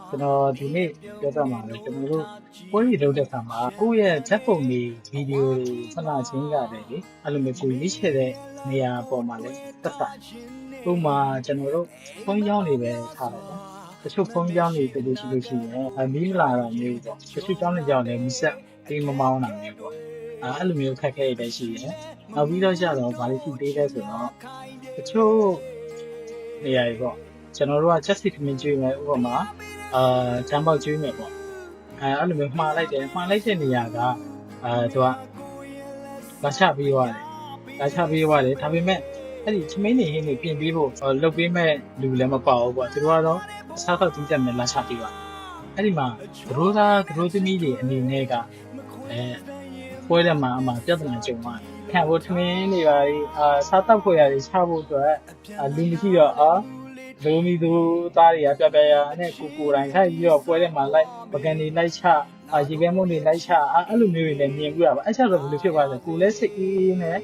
ကျွန်တော်ဒီနေ့ပြောတော့မှာလေကျွန်တော်တို့ပွဲရီလုပ်တဲ့အခါမှာကိုယ့်ရဲ့ဓာတ်ပုံတွေဗီဒီယိုတွေဆက်လာချင်းရတယ်လေအဲ့လိုမျိုးကိုရွေးချယ်တဲ့နေရာပေါ်မှာလည်းသက်သာဥပမာကျွန်တော်တို့ဖုန်းကြောင်းတွေပဲထားတယ်နော်တချို့ဖုန်းကြောင်းတွေတူလို့ရှိရင်မီးမလာတာမျိုးပေါ့တချို့ကြောင်းတွေကြောင်းလည်းမီးဆက်ပြီးမမောင်းတာမျိုးပေါ့အဲ့လိုမျိုးခက်ခဲရတဲ့ရှိတယ်နောက်ပြီးတော့ကျတော့ဗာလိရှိသေးတယ်ဆိုတော့တချို့နေရာတွေပေါ့ကျွန်တော်တို့ကချက်စီခမင်းကျွေးမယ်ဥပမာဂျမ်းပေါက်ကျွေးမယ်ပေါ့အဲ့လိုမျိုးမှားလိုက်တဲ့နေရာကသူကလာချပေးသွားတယ်ဒါပေမဲ့အဲ့ဒီသမင်းနေဟင်းတွေပြင်ပေးဖို့လုပ်ပေးမဲ့လူလည်းမပေါ့ဘူးပေါ့သူတို့ကတော့အစားသောက်တင်းတက်မယ်လာချပေးပါအဲ့ဒီမှာသရိုးသမီးတွေအနေနဲ့ကပွဲတဲ့မှာအမှပြဿနာကြုံသွားတယ်ခံဖို့သမင်းတွေပါစားတောက်ဖွယ်ရတယ်ချဖို့အတွက်လူမရှိတော့လူမီသူသားတွေကပြရနဲ့ကိုတိုင်းခိုက်ပြီးတော့ပွဲထဲမှာလိုက်ပကံတွေလိုက်ချရေခဲမုန်းတွေလိုက်ချအဲ့လိုမျိုးတွေလည်းမြင်ပြရပါအဲ့ချက်တော့ဘယ်လိုဖြစ်သွားလဲကိုလည်းစိတ်အေးနဲ့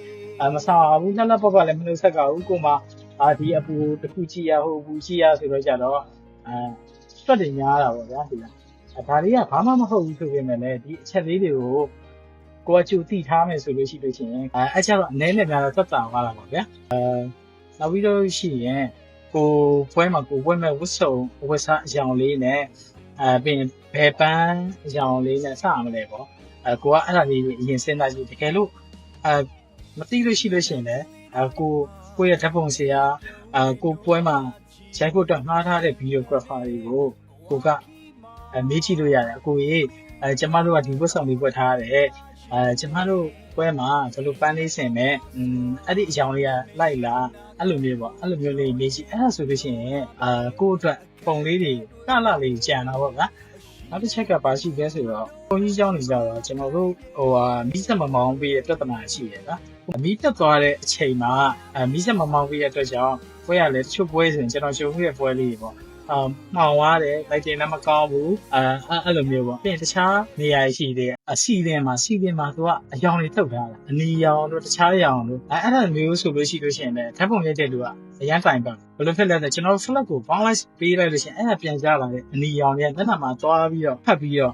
မဆောင်ဘူးလှပလည်းမနှုတ်ဆက်ကဘူးကိုမှဒီအပူတစ်ခုကြည့်ရဟိုဘူးကြည့်ရဆိုတော့ကြတော့စက်တွေများတာပေါ့ဗျာဒီလားဒါတွေကဘာမှမဟုတ်ဘူးဆိုပေမဲ့လည်းဒီအချက်လေးတွေကိုကိုကကြိုသိထားမယ်ဆိုလို့ရှိလို့ရှိရင်အဲ့ချက်တော့အနည်းနဲ့များတော့သက်သာသွားတာပေါ့ဗျာနောက်ပြီးတော့ရှိရင်ကိုပွဲမှာကိုပွဲမဲ့ဝတ်စုံဝတ်စားအယောင်လေးနဲ့ပြီးရင်ဘယ်ပန်းအယောင်လေးနဲ့စရမလဲပေါ့ကိုကအဲ့ဒါလေးအရင်စဉ်းစားကြည့်တကယ်လို့မသိလို့ရှိလို့ရှိရင်လည်းကိုရဲ့ဓာတ်ပုံဆရာကိုပွဲမှာရိုက်ဖို့တော့ငှားထားတဲ့ videographer တွေကိုကိုကမေးကြည့်လို့ရတယ်အကိုကြီးကျမတို့ကဒီဝတ်ဆောင်လေးဝတ်ထားရတယ်ကျမတို့ပွဲမှာဘယ်လိုပန်းလေးဆင်မဲ့အဲ့ဒီအကြောင်းလေးကလိုက်လာအဲ့လိုမျိုးပေါ့အဲ့လိုမျိုးလေးမေးကြည့်အဲ့ဒါဆိုလို့ရှိရင်ကိုယ့်အတွက်ပုံလေးတွေကလာလေးကြံတော့ပေါ့ဗျာနောက်တစ်ချက်ကပါရှိသေးဆိုတော့ဘုန်းကြီးကျောင်းနေကြတော့ကျွန်တော်တို့မီးစက်မမောင်းပေးတဲ့ပြဿနာရှိတယ်ဗျာမီးတက်သွားတဲ့အချိန်မှာမီးစက်မမောင်းပေးတဲ့အတွက်ကြောင့်ပွဲရလဲတချို့ပွဲဆိုရင်ကျွန်တော်ရှုံးခဲ့တဲ့ပွဲလေးတွေပေါ့မှောင်သွားတယ်လိုက်တင်လည်းမကောင်းဘူးအဲ့လိုမျိုးပေါ့ပြီးရင်တခြားနေရာရှိသေးတယ်စီတင်မှာသူကအယောင်တွေထုတ်ထားတာအနီရောင်တို့တခြားရောင်တို့အဲ့လိုမျိုးဆိုလို့ရှိလို့ရှိရင်လည်းဓာတ်ပုံရိုက်တဲ့လူကအရန်တိုင်ပါဘယ်လိုဖြစ်လဲဆိုကျွန်တော် flag ကို bounce ပေးလိုက်လို့ရှိရင်အဲ့ဒါပြန်ကြလာတဲ့အနီရောင်တွေကမျက်နှာမှာသွားပြီးတော့ဖတ်ပြီးတော့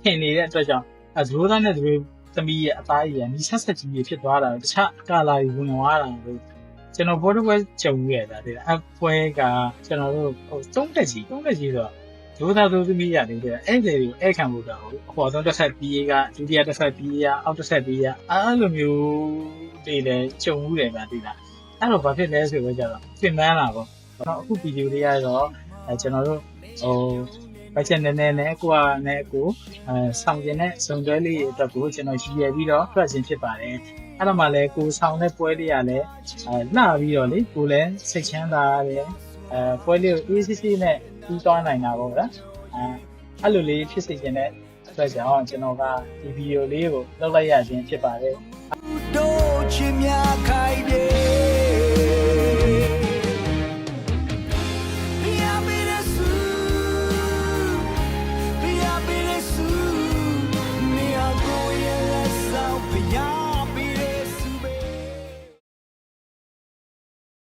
ထင်နေတဲ့အတွက်ကြောင့်ဒရိုးသားနဲ့ဒရိုးသမီးရဲ့အသားရည်နီဆက်ကြီးဖြစ်သွားတာတခြားကာလာတွေဝင်သွားတာလို့ကျွန်တော်ဘောတပွဲကြုံရတာတဲ့အပွဲကကျွန်တော်တို့သုံးတက်ကြီးဆိုတော့ဒိုးသားသမီးရတယ်တဲ့အဲ့ဒီကိုအဲ့ခံဖို့တော့အပေါ်ဆုံးတစ်ဆက်ပြေးကဒုတိယတစ်ဆက်ပြေးရအောက်တစ်ဆက်ပြေးရအဲ့လိုမျိုးတွေလည်းကြုံမှုတယ်ဗျာဒီလားအဲ့တော့ဘာဖြစ်လဲဆိုတော့ကျတော့ပြင်ပန်းလာပေါ့အခုဗီဒီယိုလေးကတော့ကျွန်တော်တို့ဘတ်ဂျက်နည်းနဲ့ကိုဆောင်ကျင်တဲ့စုံတွဲလေးအတွက်ကိုကျွန်တော်ရည်ရွယ်ပြီးတော့ထွက်ခြင်းဖြစ်ပါတယ်အဲ့တော့မှလည်းကိုဆောင်တဲ့ပွဲလေးကလည်းလှပြီးတော့လေကိုလည်းစိတ်ချမ်းသာရတယ်ပွဲလေးကိုအေးဆေးနဲ့ပြီးသွားနိုင်တာပေါ့ဗျာအဲ့လိုလေးဖြစ်စေချင်တဲ့အတွက်ကြောင့်ကျွန်တော်ကဒီဗီဒီယိုလေးကိုလုပ်လိုက်ရခြင်းဖြစ်ပါတယ်